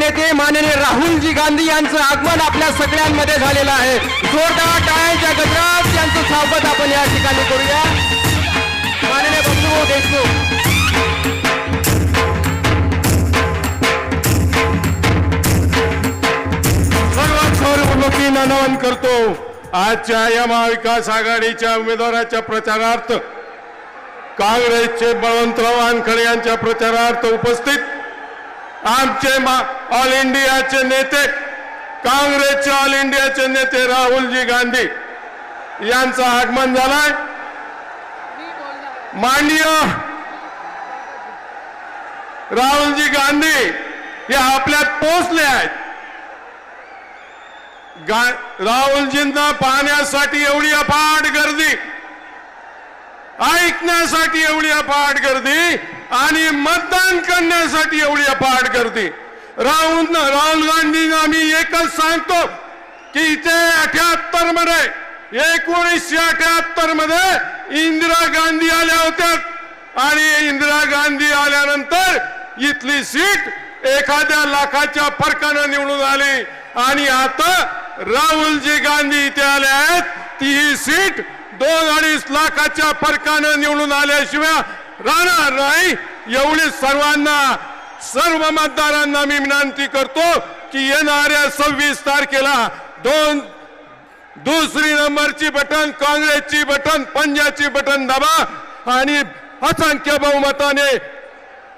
नेते माननीय राहुलजी गांधी यांचं आगमन आपल्या सगळ्यांमध्ये झालेलं आहे. जोरदार टाळ्यांच्या गजरात यांचं स्वागत आपण या ठिकाणी करूया. माननीय बबलू देशमुख. नमन करतो. आजच्या या महाविकास आघाडीच्या उमेदवाराच्या प्रचारार्थ काँग्रेसचे बळवंतराव वानखडे यांच्या प्रचारार्थ उपस्थित आमचे ऑल इंडियाचे नेते, काँग्रेसचे ऑल इंडियाचे नेते राहुलजी गांधी यांचं आगमन झालंय. माननीय राहुलजी गांधी हे आपल्यात पोहोचले आहेत. राहुलजींना पाहण्यासाठी एवढी अफाट गर्दी, ऐकण्यासाठी एवढी अफाट गर्दी आणि मतदान करण्यासाठी एवढी अफाट गर्दी. राहुल गांधींना मी एकच सांगतो की इथे 78 मध्ये 1978 मध्ये इंदिरा गांधी आल्या होत्या आणि इंदिरा गांधी आल्यानंतर इथली सीट एखाद्या लाखाच्या फरकानं निवडून आली आणि आता राहुलजी गांधी इथे आले आहेत. ती ही सीट 2-2.5 लाखाच्या फरकानं निवडून आल्याशिवाय राहणार नाही. एवढी सर्व मतदारांना मी विनंती करतो की येणाऱ्या 26 तारखेला दुसरी नंबरची बटन, काँग्रेसची बटन, पंजाची बटन दाबा आणि असंख्य बहुमताने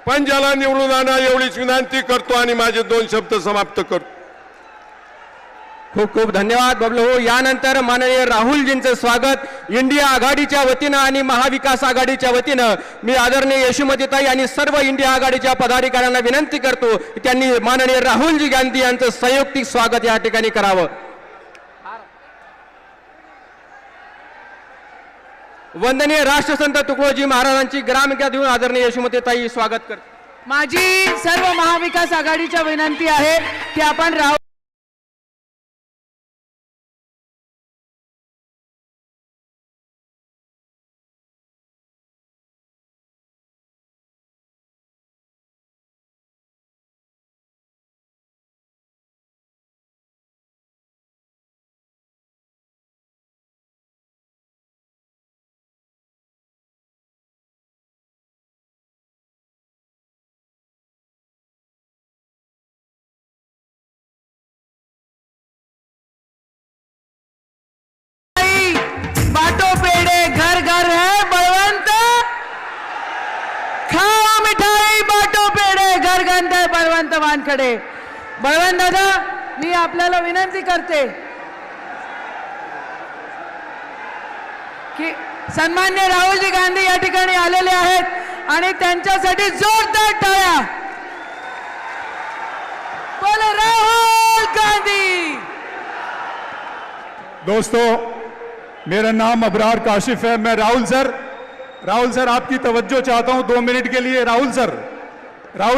पंजाला निवडून आणा एवढीच विनंती करतो आणि माझे 2 शब्द समाप्त करतो. खूप खूप धन्यवाद बबलू. यानंतर माननीय राहुलजींचं स्वागत इंडिया आघाडीच्या वतीनं आणि महाविकास आघाडीच्या वतीनं मी आदरणीय यशोमतीताई आणि सर्व इंडिया आघाडीच्या पदाधिकाऱ्यांना विनंती करतो की त्यांनी माननीय राहुलजी गांधी यांचं संयुक्तिक स्वागत या ठिकाणी करावं. वंदनीय राष्ट्रसंत तुकडोजी महाराजांची ग्रामगीता देऊन आदरणीय यशोमतीताई स्वागत करतात. माझी सर्व महाविकास आघाडीच्या विनंती आहे की आपण बाटो पेड़े घर घर है बलवंत, खाओ मिठाई बाटो पेड़े घर घर है बलवंत वानखडे. बळवंत दादा, मी आपल्याला विनंती करते की सन्मान्य राहुलजी गांधी या ठिकाणी आलेले आहेत आणि त्यांच्यासाठी जोरदार टाळ्या. बोले राहुल गांधी. दोस्तों, मेरा नाम अबरार काशिफ है. मैं राहुल सर आपकी तवज्जो चाहता हूं 2 मिनट के लिए. राहुल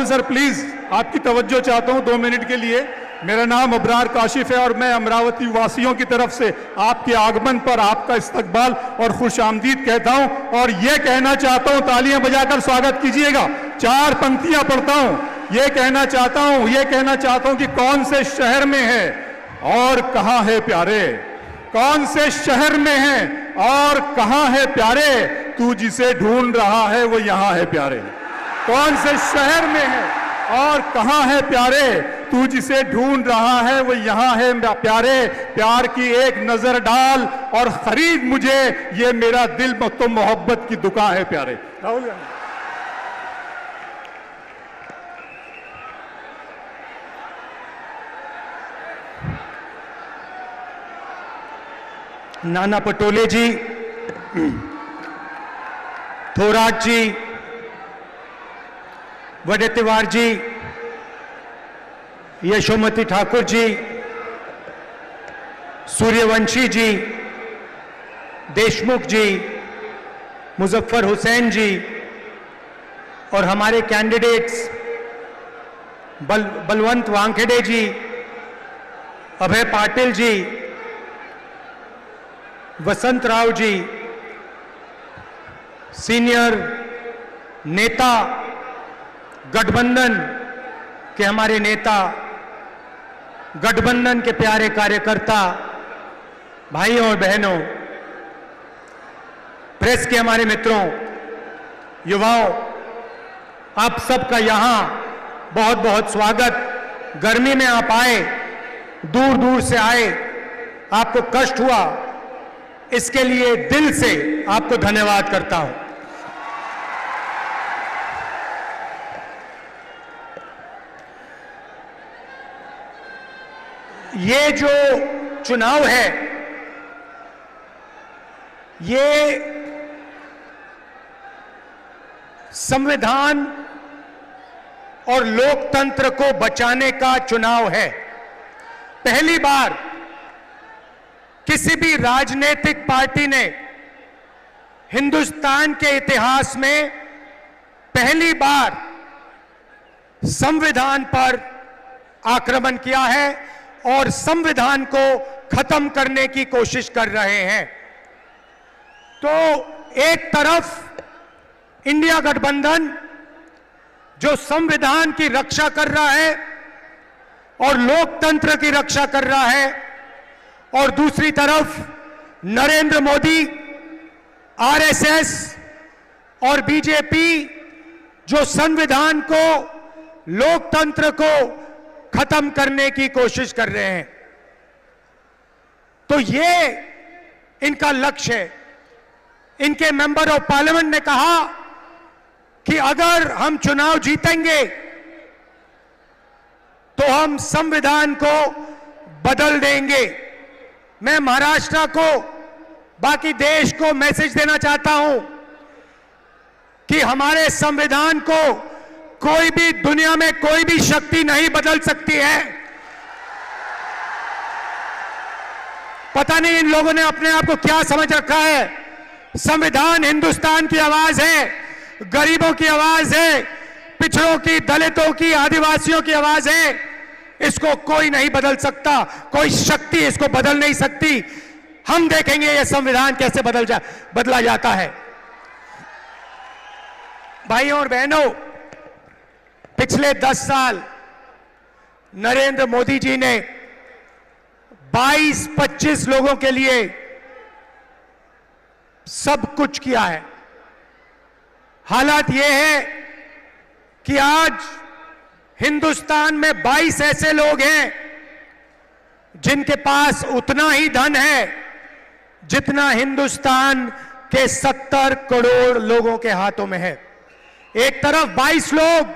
सर प्लीज आपकी तवज्जो चाहता हूं 2 मिनट के लिए. मेरा नाम अबरार काशिफ है और मैं अमरावती वासियों की तरफ से आपके आगमन पर आपका इस्तकबाल और खुशामदीद कहता हूं और यह कहना चाहता हूं, तालियां बजाकर स्वागत कीजिएगा. 4 पंक्तियां पढ़ता हूं. यह कहना चाहता हूं कि कौन से शहर में है और कहां है प्यारे, कौन से शहर में है और कहां है प्यारे, तू जिसे ढूंढ रहा है वो यहां है प्यारे. कौन से शहर में है और कहां है प्यारे, तू जिसे ढूंढ रहा है वो यहां है प्यारे. प्यार की एक नजर डाल और खरीद मुझे, ये मेरा दिल तो मोहब्बत की दुकान है प्यारे. राहुल गांधी. नाना पटोले जी, थोराट जी, वडेट्टीवार जी, यशोमती ठाकुर जी, सूर्यवंशी जी, देशमुख जी, मुजफ्फर हुसैन जी और हमारे कैंडिडेट्स बलवंत वानखेड़े जी, अभय पाटिल जी, वसंत राव जी, सीनियर नेता गठबंधन के हमारे नेता गठबंधन के प्यारे कार्यकर्ता भाइयों और बहनों, प्रेस के हमारे मित्रों, युवाओं, आप सबका यहां बहुत बहुत स्वागत। गर्मी में आप आए, दूर दूर से आए, आपको कष्ट हुआ, इसके लिए दिल से आपको धन्यवाद करता हूं। ये जो चुनाव है, ये संविधान और लोकतंत्र को बचाने का चुनाव है। पहली बार किसी भी राजनीतिक पार्टी ने हिंदुस्तान के इतिहास में पहली बार संविधान पर आक्रमण किया है और संविधान को खत्म करने की कोशिश कर रहे हैं। तो एक तरफ इंडिया गठबंधन जो संविधान की रक्षा कर रहा है और लोकतंत्र की रक्षा कर रहा है, और दूसरी तरफ नरेंद्र मोदी, आरएसएस और बीजेपी जो संविधान को, लोकतंत्र को खत्म करने की कोशिश कर रहे हैं। तो ये इनका लक्ष्य है। इनके मेंबर ऑफ पार्लियामेंट ने कहा कि अगर हम चुनाव जीतेंगे तो हम संविधान को बदल देंगे। मैं महाराष्ट्र को, बाकी देश को मैसेज देना चाहता हूं कि हमारे संविधान को कोई भी, दुनिया में कोई भी शक्ति नहीं बदल सकती है। पता नहीं इन लोगों ने अपने आप को क्या समझ रखा है। संविधान हिंदुस्तान की आवाज है, गरीबों की आवाज है, पिछड़ों की, दलितों की, आदिवासियों की आवाज है। इसको कोई नहीं बदल सकता, कोई शक्ति इसको बदल नहीं सकती। हम देखेंगे यह संविधान कैसे बदला जाता है। भाइयों और बहनों, पिछले 10 साल नरेंद्र मोदी जी ने 22-25 लोगों के लिए सब कुछ किया है। हालात यह है कि आज हिंदुस्तान में 22 ऐसे लोग हैं जिनके पास उतना ही धन है जितना हिंदुस्तान के 70 करोड़ लोगों के हाथों में है। एक तरफ 22 लोग,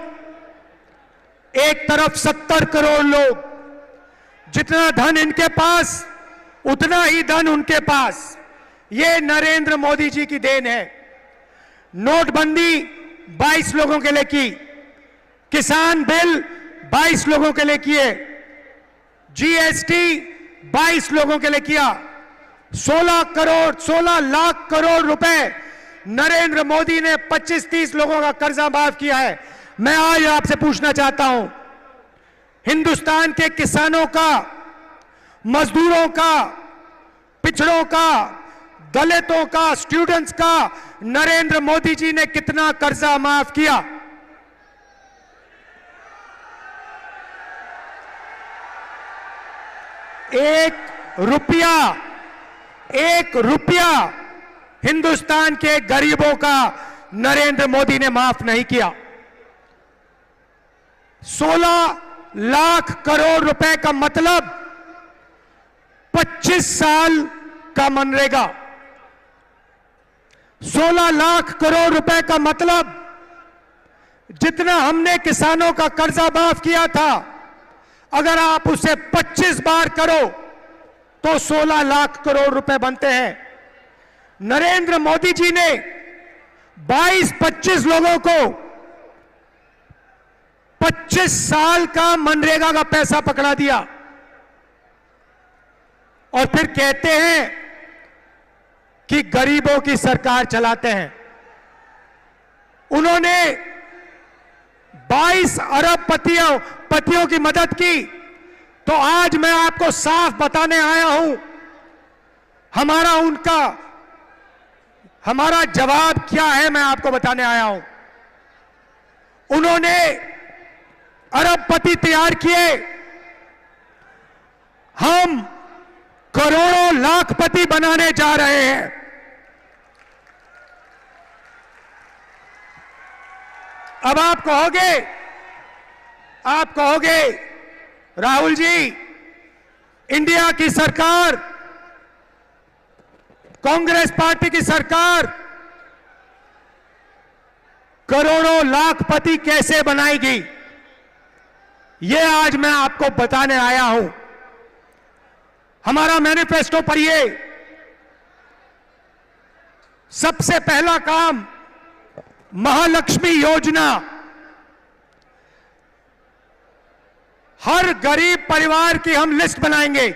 एक तरफ 70 करोड़ लोग। जितना धन इनके पास, उतना ही धन उनके पास। ये नरेंद्र मोदी जी की देन है। नोटबंदी 22 लोगों के लिए की, किसान बिल 22 लोगों के लिए किए, जीएसटी 22 लोगों के लिए किया, 16 लाख करोड़ रुपए नरेंद्र मोदी ने 25-30 लोगों का कर्जा माफ किया है। मैं आज आपसे पूछना चाहता हूं, हिंदुस्तान के किसानों का, मजदूरों का, पिछड़ों का, दलितों का, स्टूडेंट्स का नरेंद्र मोदी जी ने कितना कर्जा माफ किया? एक रुपया हिंदुस्तान के गरीबों का नरेंद्र मोदी ने माफ नहीं किया। 16 लाख करोड़ रुपए का मतलब 25 साल का मनरेगा। 16 लाख करोड़ रुपए का मतलब जितना हमने किसानों का कर्जा माफ किया था, अगर आप उसे 25 बार करो तो 16 लाख करोड़ रुपए बनते हैं। नरेंद्र मोदी जी ने 22-25 लोगों को 25 साल का मनरेगा का पैसा पकड़ा दिया और फिर कहते हैं कि गरीबों की सरकार चलाते हैं। उन्होंने 22 अरब पतियों की मदद की। तो आज मैं आपको साफ बताने आया हूं, हमारा जवाब क्या है, मैं आपको बताने आया हूं। उन्होंने अरबपति तैयार किए हम करोड़ों लाखपति बनाने जा रहे हैं। अब आप कहोगे राहुल जी, इंडिया की सरकार, कांग्रेस पार्टी की सरकार करोड़ों लाखपति कैसे बनाएगी? यह आज मैं आपको बताने आया हूं। हमारा मैनिफेस्टो पढ़िए। सबसे पहला काम महालक्ष्मी योजना। हर गरीब परिवार की हम लिस्ट बनाएंगे।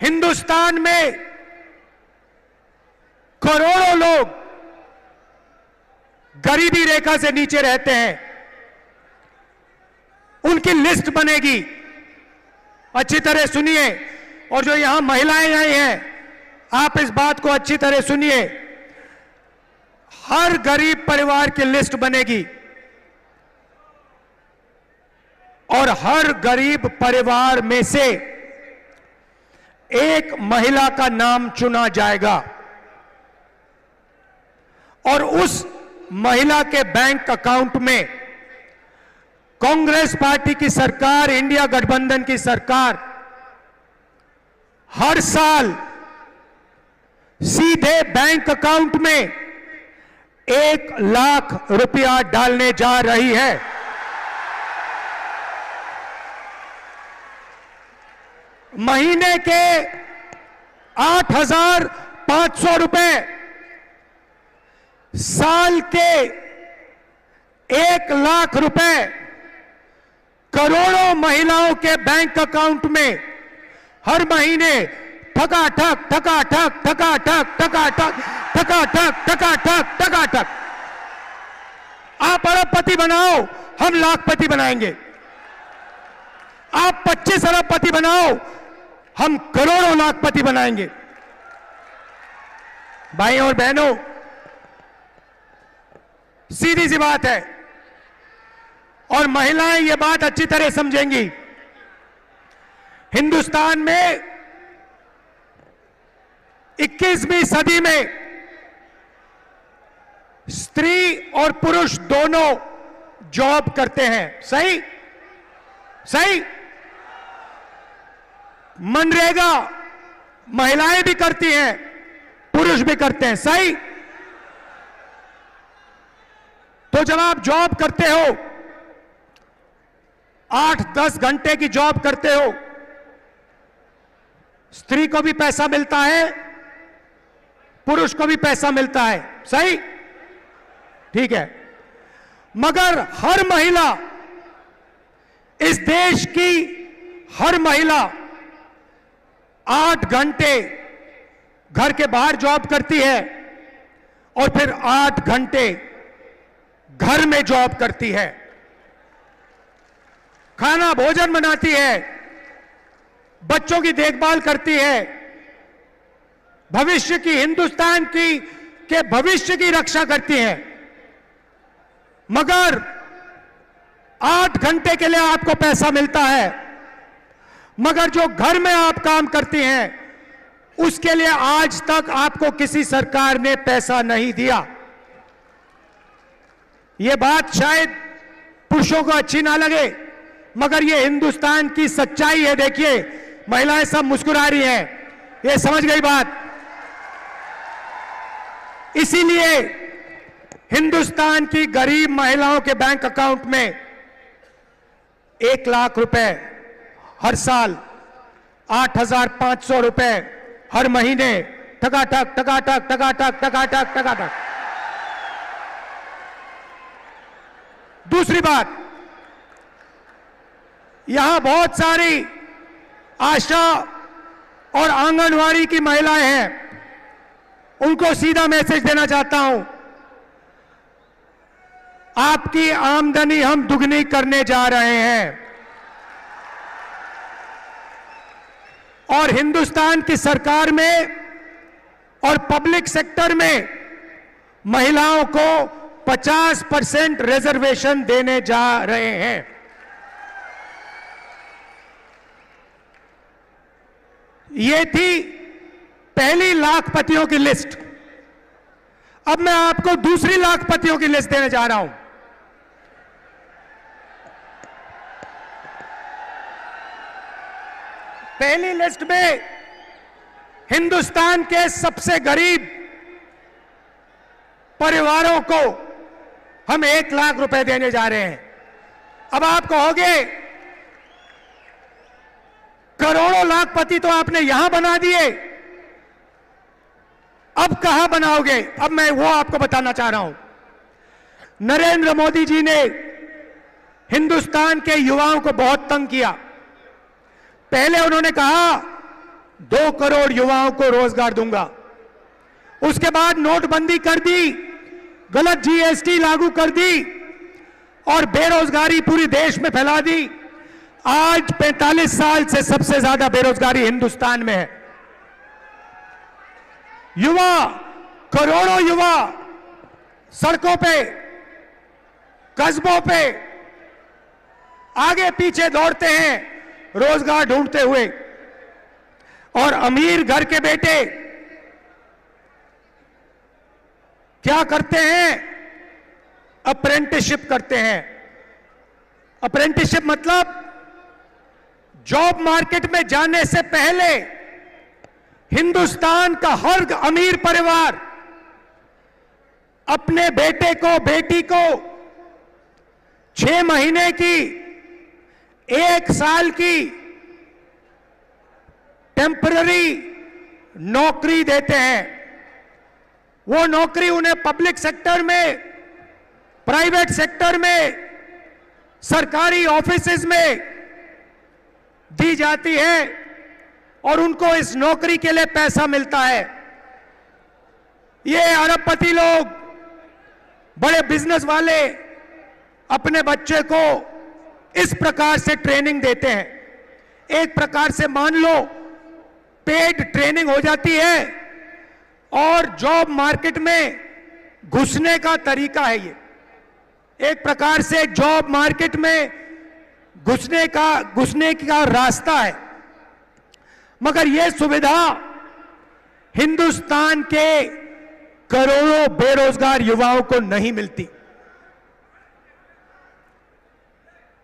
हिंदुस्तान में करोड़ों लोग गरीबी रेखा से नीचे रहते हैं, उनकी लिस्ट बनेगी। अच्छी तरह सुनिए, और जो यहां महिलाएं आई हैं, आप इस बात को अच्छी तरह सुनिए। हर गरीब परिवार की लिस्ट बनेगी और हर गरीब परिवार में से एक महिला का नाम चुना जाएगा और उस महिला के बैंक अकाउंट में कांग्रेस पार्टी की सरकार, इंडिया गठबंधन की सरकार हर साल सीधे बैंक अकाउंट में 1 लाख रुपया डालने जा रही है। महीने के 8,500 रुपए, साल के 1 लाख रुपए करोड़ों महिलाओं के बैंक अकाउंट में हर महीने ठकाठक ठकाठक ठकाठक ठकाठक ठकाठक ठकाठक ठकाठक। आप अरबपति बनाओ, हम लाखपति बनाएंगे। आप 25 अरबपति बनाओ, हम करोड़ों लाखपति बनाएंगे। भाई और बहनों, सीधी सी बात है और महिलाएं ये बात अच्छी तरह समझेंगी। हिंदुस्तान में 21वीं सदी में स्त्री और पुरुष दोनों जॉब करते हैं। सही? सही? मनरेगा महिलाएं भी करती हैं, पुरुष भी करते हैं। सही? तो जब आप जॉब करते हो, 8-10 घंटे की जॉब करते हो, स्त्री को भी पैसा मिलता है, पुरुष को भी पैसा मिलता है। सही? ठीक है। मगर हर महिला, इस देश की हर महिला 8 घंटे घर के बाहर जॉब करती है और फिर 8 घंटे घर में जॉब करती है। खाना भोजन बनाती है, बच्चों की देखभाल करती है, भविष्य की, हिंदुस्तान की के भविष्य की रक्षा करती है। मगर 8 घंटे के लिए आपको पैसा मिलता है, मगर जो घर में आप काम करती हैं उसके लिए आज तक आपको किसी सरकार ने पैसा नहीं दिया। यह बात शायद पुरुषों को अच्छी ना लगे, मगर यह हिंदुस्तान की सच्चाई है। देखिए, महिलाएं सब मुस्कुरा रही हैं, ये समझ गई बात। इसीलिए हिंदुस्तान की गरीब महिलाओं के बैंक अकाउंट में 1 लाख रुपए हर साल, 8,500 रुपए हर महीने, ठकाठक ठकाठक ठकाठक ठकाठक ठकाठक। दूसरी बात, यहां बहुत सारी आशा और आंगनवाड़ी की महिलाएं हैं, उनको सीधा मैसेज देना चाहता हूं, आपकी आमदनी हम दुगनी करने जा रहे हैं और हिंदुस्तान की सरकार में और पब्लिक सेक्टर में महिलाओं को 50% रिजर्वेशन देने जा रहे हैं। ये थी पहली लाखपतियों की लिस्ट। अब मैं आपको दूसरी लाखपतियों की लिस्ट देने जा रहा हूं। पहली लिस्ट में हिंदुस्तान के सबसे गरीब परिवारों को हम 1 लाख रुपए देने जा रहे हैं। अब आप कहोगे करोड़ों लाखपति तो आपने यहां बना दिए, अब कहां बनाओगे? अब मैं वो आपको बताना चाह रहा हूं। नरेंद्र मोदी जी ने हिंदुस्तान के युवाओं को बहुत तंग किया। पहले उन्होंने कहा 2 करोड़ युवाओं को रोजगार दूंगा, उसके बाद नोटबंदी कर दी, गलत जीएसटी लागू कर दी और बेरोजगारी पूरी देश में फैला दी। आज 45 साल से सबसे ज्यादा बेरोजगारी हिंदुस्तान में है। युवा, करोड़ों युवा सड़कों पे, कस्बों पे आगे पीछे दौड़ते हैं रोजगार ढूंढते हुए, और अमीर घर के बेटे क्या करते हैं? अप्रेंटिसशिप करते हैं। अप्रेंटिसशिप मतलब जॉब मार्केट में जाने से पहले हिंदुस्तान का हर अमीर परिवार अपने बेटे को, बेटी को 6 महीने की, 1 साल की टेम्पररी नौकरी देते हैं। वो नौकरी उन्हें पब्लिक सेक्टर में, प्राइवेट सेक्टर में, सरकारी ऑफिसेज में दी जाती है और उनको इस नौकरी के लिए पैसा मिलता है। ये अरबपति लोग, बड़े बिजनेस वाले अपने बच्चे को इस प्रकार से ट्रेनिंग देते हैं। एक प्रकार से मान लो पेड ट्रेनिंग हो जाती है और जॉब मार्केट में घुसने का तरीका है ये। एक प्रकार से जॉब मार्केट में घुसने का रास्ता है। मगर यह सुविधा हिंदुस्तान के करोड़ों बेरोजगार युवाओं को नहीं मिलती।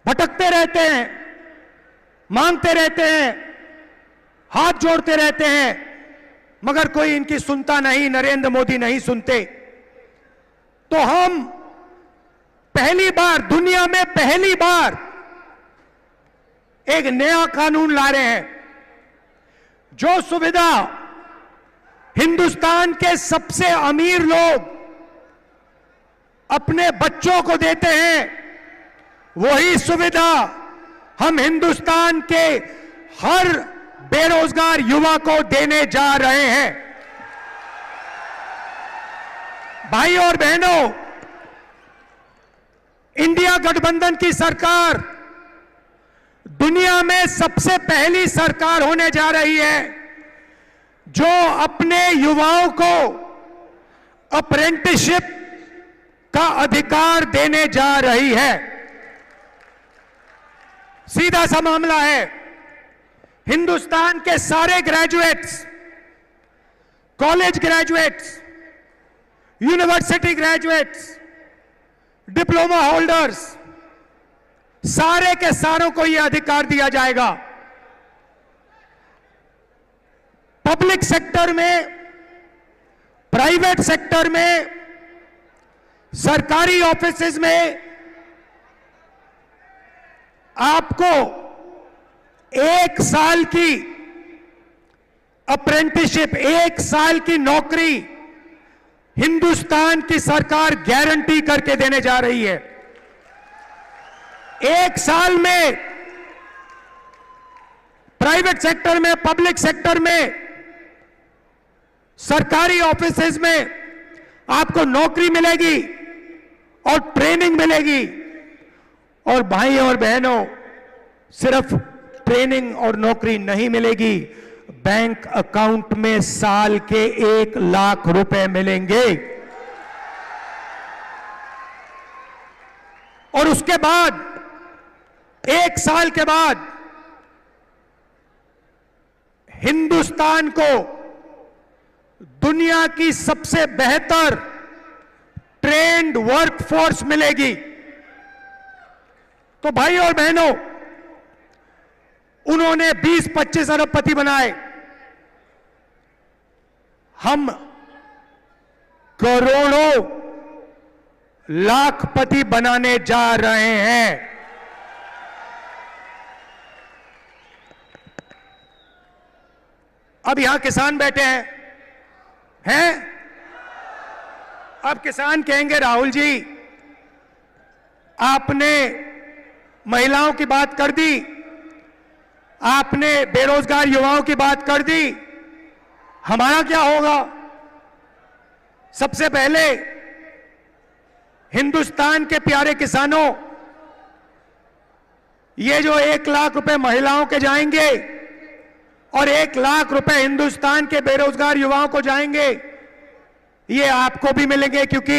भटकते रहते हैं, मांगते रहते हैं, हाथ जोड़ते रहते हैं, मगर कोई इनकी सुनता नहीं, नरेंद्र मोदी नहीं सुनते। तो हम पहली बार, दुनिया में पहली बार एक नया कानून ला रहे हैं जो सुविधा हिंदुस्तान के सबसे अमीर लोग अपने बच्चों को देते हैं, वही सुविधा हम हिंदुस्तान के हर बेरोजगार युवा को देने जा रहे हैं। भाई और बहनों, इंडिया गठबंधन की सरकार दुनिया में सबसे पहली सरकार होने जा रही है जो अपने युवाओं को अप्रेंटिसशिप का अधिकार देने जा रही है। सीधा सा मामला है, हिंदुस्तान के सारे graduates, college graduates, university graduates, diploma holders, सारे के सारों को यह अधिकार दिया जाएगा। पब्लिक सेक्टर में, प्राइवेट सेक्टर में, सरकारी ऑफिसेज में आपको 1 साल की अप्रेंटिसशिप, 1 साल की नौकरी हिंदुस्तान की सरकार गारंटी करके देने जा रही है। 1 साल में प्राइवेट सेक्टर में, पब्लिक सेक्टर में, सरकारी ऑफिसेज में आपको नौकरी मिलेगी और ट्रेनिंग मिलेगी। और भाई और बहनों, सिर्फ ट्रेनिंग और नौकरी नहीं मिलेगी, बैंक अकाउंट में साल के 1 लाख रुपए मिलेंगे। और उसके बाद 1 साल के बाद हिंदुस्तान को दुनिया की सबसे बेहतर ट्रेंड वर्कफोर्स मिलेगी। तो भाई और बहनों, उन्होंने 20-25 अरबपति बनाए, हम करोड़ों लाखपति बनाने जा रहे हैं। अब यहां किसान बैठे हैं? अब किसान कहेंगे राहुल जी आपने महिलाओं की बात कर दी, आपने बेरोजगार युवाओं की बात कर दी, हमारा क्या होगा? सबसे पहले हिंदुस्तान के प्यारे किसानों, ये जो 1 लाख रुपए महिलाओं के जाएंगे और 1 लाख रुपए हिंदुस्तान के बेरोजगार युवाओं को जाएंगे, ये आपको भी मिलेंगे क्योंकि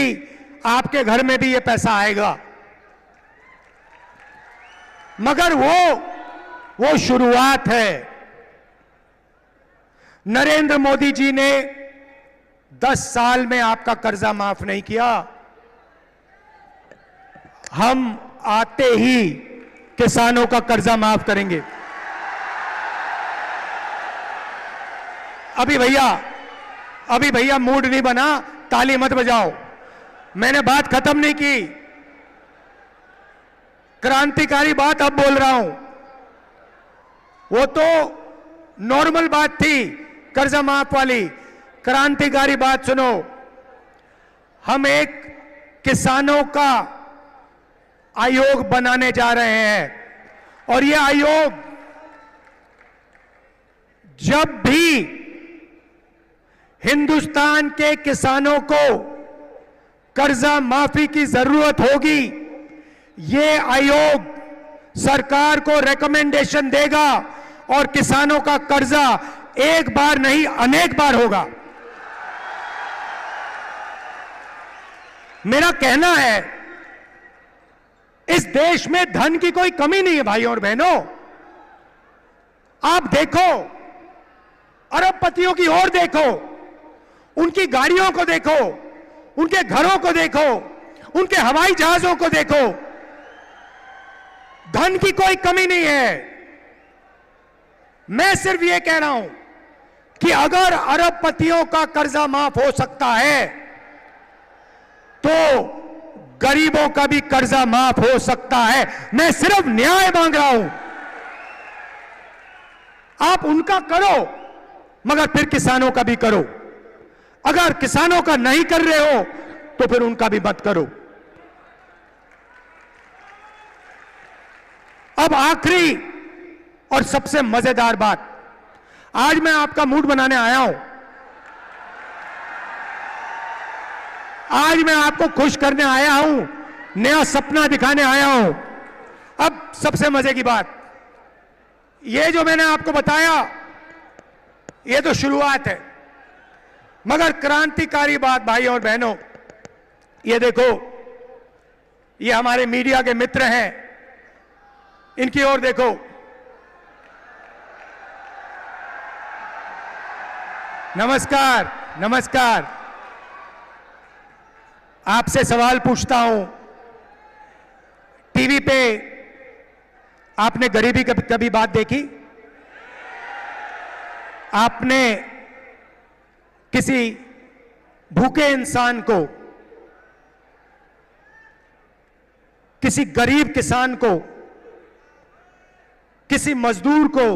आपके घर में भी ये पैसा आएगा। मगर वो शुरुआत है। नरेंद्र मोदी जी ने 10 साल में आपका कर्जा माफ नहीं किया। हम आते ही किसानों का कर्जा माफ करेंगे। अभी भैया मूड नहीं बना, ताली मत बजाओ, मैंने बात खत्म नहीं की। क्रांतिकारी बात अब बोल रहा हूं, वो तो नॉर्मल बात थी कर्जा माफ वाली। क्रांतिकारी बात सुनो, हम एक किसानों का आयोग बनाने जा रहे हैं और यह आयोग जब भी हिंदुस्तान के किसानों को कर्जा माफी की जरूरत होगी, ये आयोग सरकार को रिकमेंडेशन देगा और किसानों का कर्जा एक बार नहीं अनेक बार होगा। मेरा कहना है इस देश में धन की कोई कमी नहीं है भाइयों और बहनों। आप देखो, अरबपतियों की ओर देखो, उनकी गाड़ियों को देखो, उनके घरों को देखो, उनके हवाई जहाजों को देखो, धन की कोई कमी नहीं है। मैं सिर्फ यह कह रहा हूं कि अगर अरबपतियों का कर्जा माफ हो सकता है तो गरीबों का भी कर्जा माफ हो सकता है। मैं सिर्फ न्याय मांग रहा हूं। आप उनका करो मगर फिर किसानों का भी करो। अगर किसानों का नहीं कर रहे हो तो फिर उनका भी मत करो। अब आखिरी और सबसे मजेदार बात, आज मैं आपका मूड बनाने आया हूं। आज मैं आपको खुश करने आया हूं, नया सपना दिखाने आया हूं। अब सबसे मजे की बात, ये जो मैंने आपको बताया ये तो शुरुआत है, मगर क्रांतिकारी बात भाइयों और बहनों, ये देखो, ये हमारे मीडिया के मित्र हैं, इनकी ओर देखो। नमस्कार, नमस्कार। आपसे सवाल पूछता हूं, टीवी पे आपने गरीबी कभी बात देखी? आपने किसी भूखे इंसान को, किसी गरीब किसान को, किसी मजदूर को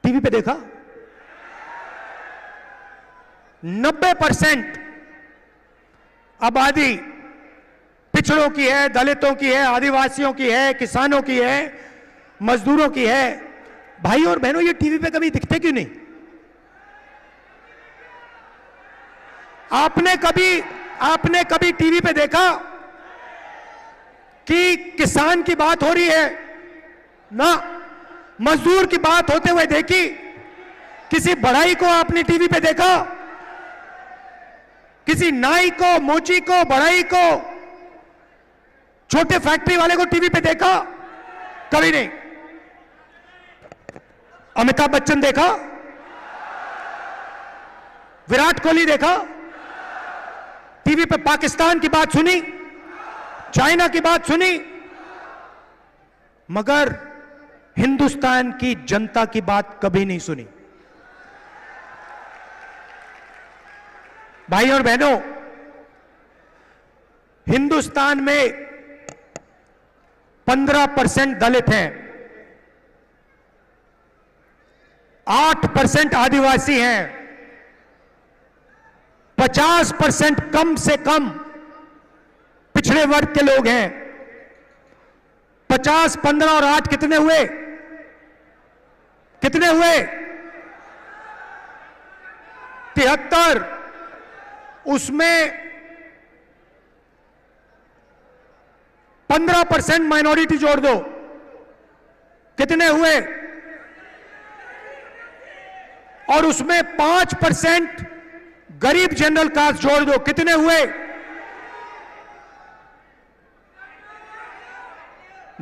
टीवी पे देखा? 90% आबादी पिछड़ों की है, दलितों की है, आदिवासियों की है, किसानों की है, मजदूरों की है। भाई और बहनों, ये टीवी पे कभी दिखते क्यों नहीं? आपने कभी टीवी पे देखा कि किसान की बात हो रही है? ना। मजदूर की बात होते हुए देखी? किसी बढ़ई को आपने टीवी पे देखा? किसी नाई को, मोची को, बढ़ई को, छोटे फैक्ट्री वाले को टीवी पे देखा? कभी नहीं। अमिताभ बच्चन देखा? विराट कोहली देखा? टीवी पे पाकिस्तान की बात सुनी, चाइना की बात सुनी, मगर हिंदुस्तान की जनता की बात कभी नहीं सुनी। भाई और बहनों, हिंदुस्तान में 15% दलित हैं, 8% आदिवासी हैं, 50% कम से कम पिछड़े वर्ग के लोग हैं। 50, 15 और 8 कितने हुए? कितने हुए? 73। उसमें 15% माइनॉरिटी जोड़ दो, कितने हुए? और उसमें 5% गरीब जनरल कास्ट जोड़ दो, कितने हुए?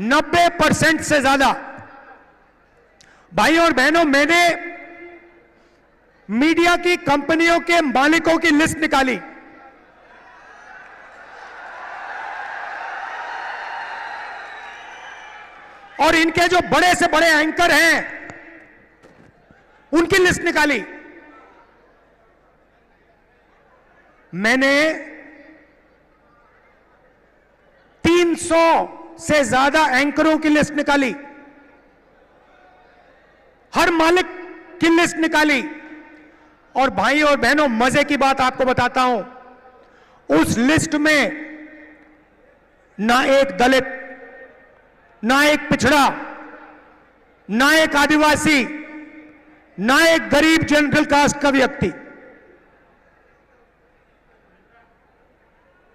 90% से ज्यादा। भाई और बहनों, मैंने मीडिया की कंपनियों के मालिकों की लिस्ट निकाली। और इनके जो बड़े से बड़े एंकर हैं, उनकी लिस्ट निकाली। मैंने 300 से ज्यादा एंकरों की लिस्ट निकाली, हर मालिक की लिस्ट निकाली। और भाई और बहनों, मजे की बात आपको बताता हूं, उस लिस्ट में ना एक दलित, ना एक पिछड़ा, ना एक आदिवासी, ना एक गरीब जनरल कास्ट का व्यक्ति,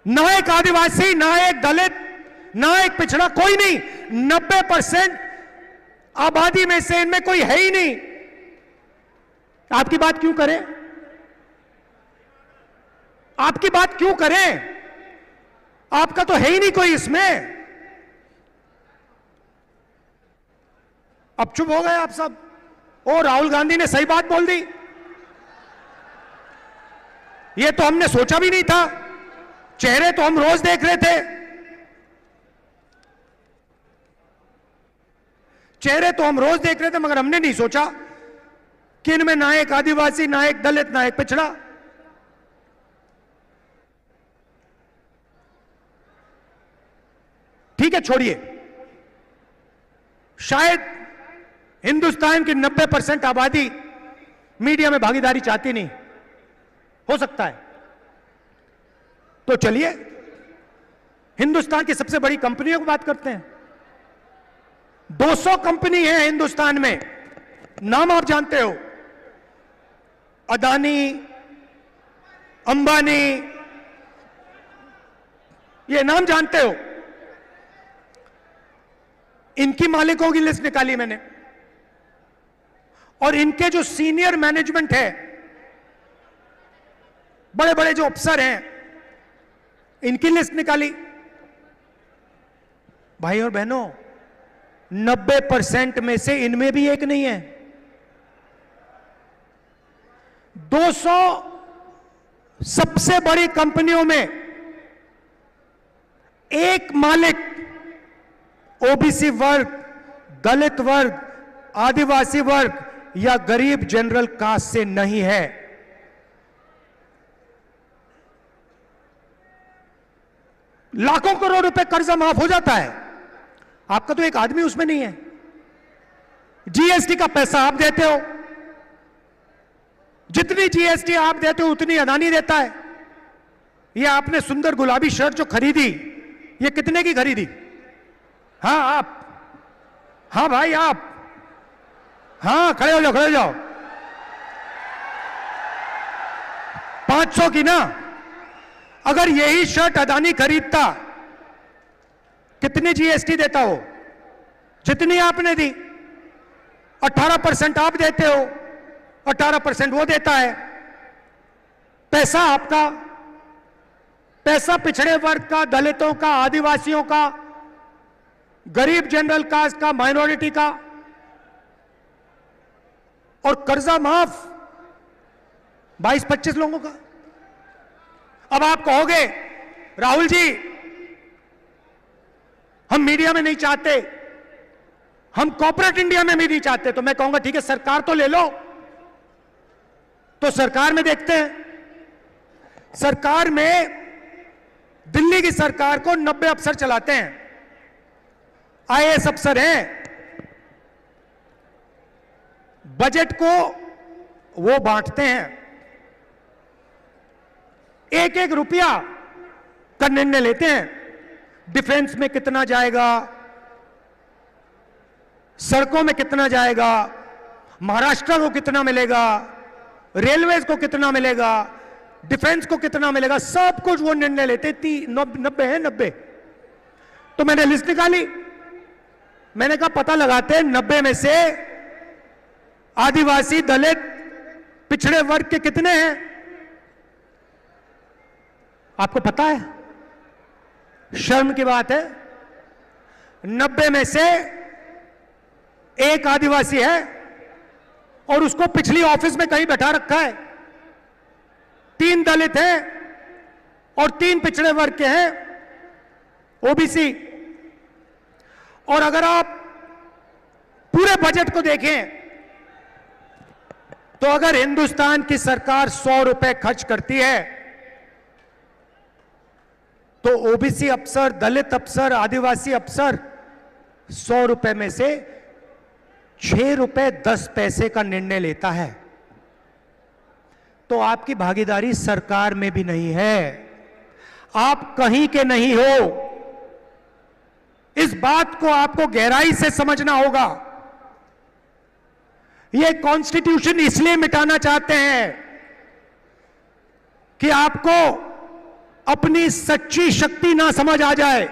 ना एक आदिवासी, ना एक दलित, ना एक पिछड़ा, कोई नहीं। 90% आबादी में से इनमें कोई है ही नहीं। आपकी बात क्यों करें? आपकी बात क्यों करें? आपका तो है ही नहीं कोई इसमें। अब चुप हो गए आप सब। ओ, राहुल गांधी ने सही बात बोल दी, ये तो हमने सोचा भी नहीं था। चेहरे तो हम रोज देख रहे थे, चेहरे तो हम रोज देख रहे थे, मगर हमने नहीं सोचा कि इनमें ना एक आदिवासी, ना एक दलित, ना एक पिछड़ा। ठीक है, छोड़िए। शायद हिंदुस्तान की 90% आबादी मीडिया में भागीदारी चाहती नहीं, हो सकता है। तो चलिए हिंदुस्तान की सबसे बड़ी कंपनियों की बात करते हैं। 200 कंपनी है हिंदुस्तान में, नाम आप जानते हो, अदानी, अंबानी, ये नाम जानते हो। इनकी मालिकों की लिस्ट निकाली मैंने, और इनके जो सीनियर मैनेजमेंट है, बड़े बड़े जो अफसर हैं, इनकी लिस्ट निकाली। भाई और बहनों, 90% में से इनमें भी एक नहीं है। 200 सबसे बड़ी कंपनियों में एक मालिक ओबीसी वर्ग, दलित वर्ग, आदिवासी वर्ग या गरीब जनरल कास्ट से नहीं है। लाखों करोड़ रुपए कर्जा माफ हो जाता है, आपका तो एक आदमी उसमें नहीं है। जीएसटी का पैसा आप देते हो, जितनी जीएसटी आप देते हो उतनी अदानी देता है। ये आपने सुंदर गुलाबी शर्ट जो खरीदी, ये कितने की खरीदी? हाँ आप, हाँ भाई आप, हाँ खड़े हो जाओ, खड़े हो जाओ। 500 की ना? अगर यही शर्ट अदानी खरीदता, कितनी जीएसटी देता हो? जितनी आपने दी। 18% आप देते हो, 18% वो देता है। पैसा आपका, पैसा पिछड़े वर्ग का, दलितों का, आदिवासियों का, गरीब जनरल कास्ट का, माइनॉरिटी का। और कर्जा माफ 22-25 लोगों का। अब आप कहोगे राहुल जी हम मीडिया में नहीं चाहते, हम कॉर्पोरेट इंडिया में भी नहीं चाहते, तो मैं कहूंगा ठीक है सरकार तो ले लो। तो सरकार में देखते हैं। सरकार में दिल्ली की सरकार को 90 अफसर चलाते हैं, आईएएस अफसर हैं। बजट को वो बांटते हैं, एक एक रुपया का निर्णय लेते हैं। डिफेंस में कितना जाएगा, सड़कों में कितना जाएगा, महाराष्ट्र को कितना मिलेगा, रेलवेज को कितना मिलेगा, डिफेंस को कितना मिलेगा, सब कुछ वो निर्णय लेते। 90 है 90। तो मैंने लिस्ट निकाली, मैंने कहा पता लगाते हैं 90 में से आदिवासी, दलित, पिछड़े वर्ग के कितने हैं। आपको पता है, शर्म की बात है, 90 में से एक आदिवासी है और उसको पिछली ऑफिस में कहीं बैठा रखा है। 3 दलित हैं और 3 पिछड़े वर्ग के हैं, ओबीसी। और अगर आप पूरे बजट को देखें तो अगर हिंदुस्तान की सरकार 100 रुपए खर्च करती है तो ओबीसी अफसर, दलित अफसर, आदिवासी अफसर 100 रुपए में से 6 रुपए 10 पैसे का निर्णय लेता है। तो आपकी भागीदारी सरकार में भी नहीं है, आप कहीं के नहीं हो। इस बात को आपको गहराई से समझना होगा। यह कॉन्स्टिट्यूशन इसलिए मिटाना चाहते हैं कि आपको अपनी सच्ची शक्ति ना समझ आ जाए,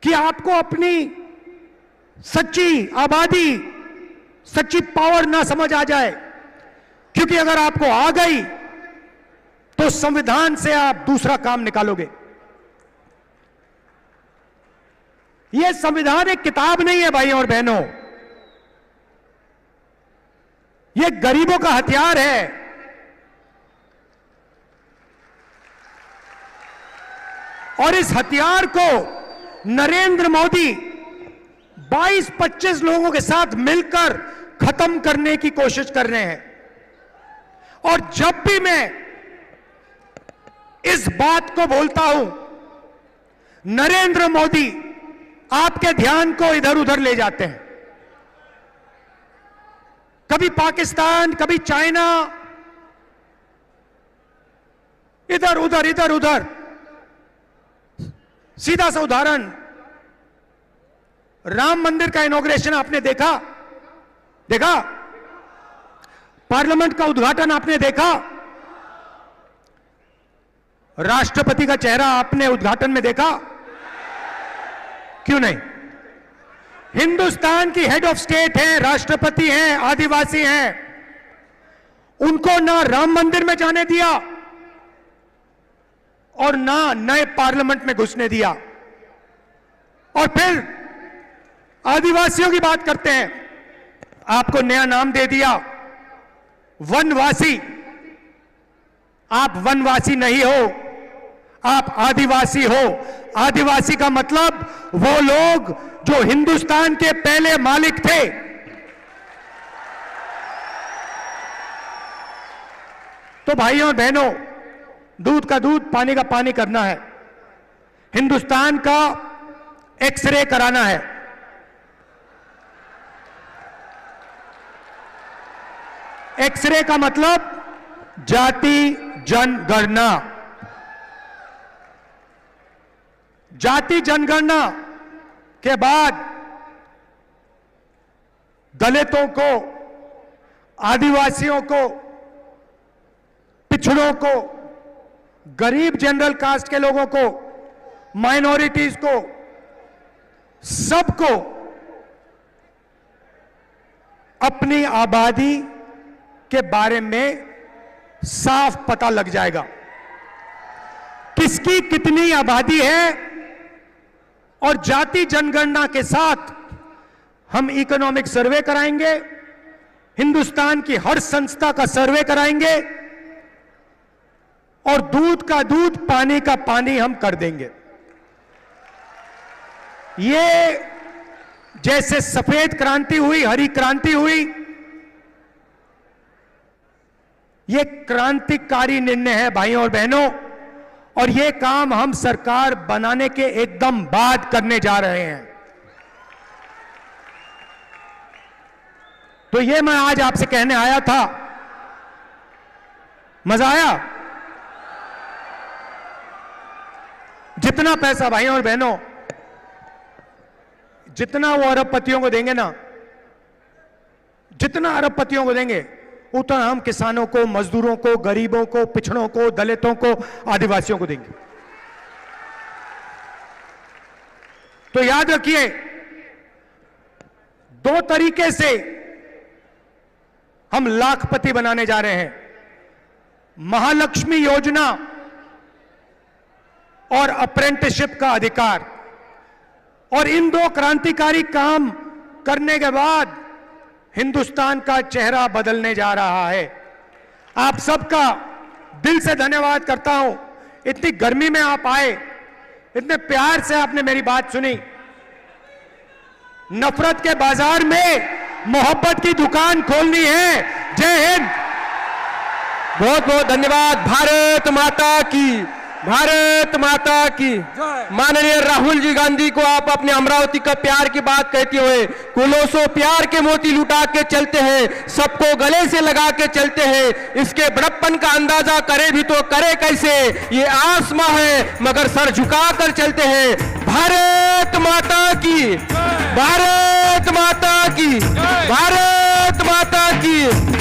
कि आपको अपनी सच्ची आबादी, सच्ची पावर ना समझ आ जाए। क्योंकि अगर आपको आ गई तो संविधान से आप दूसरा काम निकालोगे। यह संविधान एक किताब नहीं है भाइयों और बहनों, यह गरीबों का हथियार है। और इस हथियार को नरेंद्र मोदी 22-25 लोगों के साथ मिलकर खत्म करने की कोशिश कर रहे हैं। और जब भी मैं इस बात को बोलता हूं, नरेंद्र मोदी आपके ध्यान को इधर उधर ले जाते हैं। कभी पाकिस्तान, कभी चाइना, इधर उधर इधर उधर। सीधा सा उदाहरण, राम मंदिर का इनॉग्रेशन आपने देखा? पार्लियामेंट का उद्घाटन आपने देखा? राष्ट्रपति का चेहरा आपने उद्घाटन में देखा? क्यों नहीं? हिंदुस्तान की हेड ऑफ स्टेट हैं, राष्ट्रपति हैं, आदिवासी हैं, उनको ना राम मंदिर में जाने दिया और ना नए पार्लियामेंट में घुसने दिया। और फिर आदिवासियों की बात करते हैं, आपको नया नाम दे दिया, वनवासी। आप वनवासी नहीं हो, आप आदिवासी हो। आदिवासी का मतलब वो लोग जो हिंदुस्तान के पहले मालिक थे। तो भाइयों और बहनों, दूध का दूध, पानी का पानी करना है। हिंदुस्तान का एक्सरे कराना है। एक्सरे का मतलब जाति जनगणना। जाति जनगणना के बाद दलितों को, आदिवासियों को, पिछड़ों को, गरीब जनरल कास्ट के लोगों को, माइनॉरिटीज को, सबको अपनी आबादी के बारे में साफ पता लग जाएगा, किसकी कितनी आबादी है। और जाति जनगणना के साथ हम इकोनॉमिक सर्वे कराएंगे, हिंदुस्तान की हर संस्था का सर्वे कराएंगे और दूध का दूध, पानी का पानी हम कर देंगे। ये जैसे सफेद क्रांति हुई, हरी क्रांति हुई, ये क्रांतिकारी निर्णय है भाइयों और बहनों, और ये काम हम सरकार बनाने के एकदम बाद करने जा रहे हैं। तो ये मैं आज आपसे कहने आया था। मजा आया? जितना पैसा भाइयों और बहनों, जितना वो अरबपतियों को देंगे ना, जितना अरबपतियों को देंगे, उतना हम किसानों को, मजदूरों को, गरीबों को, पिछड़ों को, दलितों को, आदिवासियों को देंगे। तो याद रखिए, दो तरीके से हम लाखपति बनाने जा रहे हैं। महालक्ष्मी योजना और अप्रेंटिसशिप का अधिकार, और इन दो क्रांतिकारी काम करने के बाद हिंदुस्तान का चेहरा बदलने जा रहा है। आप सबका दिल से धन्यवाद करता हूं। इतनी गर्मी में आप आए, इतने प्यार से आपने मेरी बात सुनी। नफरत के बाजार में मोहब्बत की दुकान खोलनी है। जय हिंद। बहुत बहुत धन्यवाद। भारत माता की, भारत माता की। माननीय राहुल जी गांधी को आप अपने अमरावती का प्यार की बात कहते हुए, कुलोसो प्यार के मोती लुटा के चलते हैं, सबको गले से लगा के चलते हैं, इसके बड़प्पन का अंदाजा करे भी तो करे कैसे, ये आसमां है मगर सर झुका कर चलते हैं। भारत माता की, भारत माता की, भारत माता की।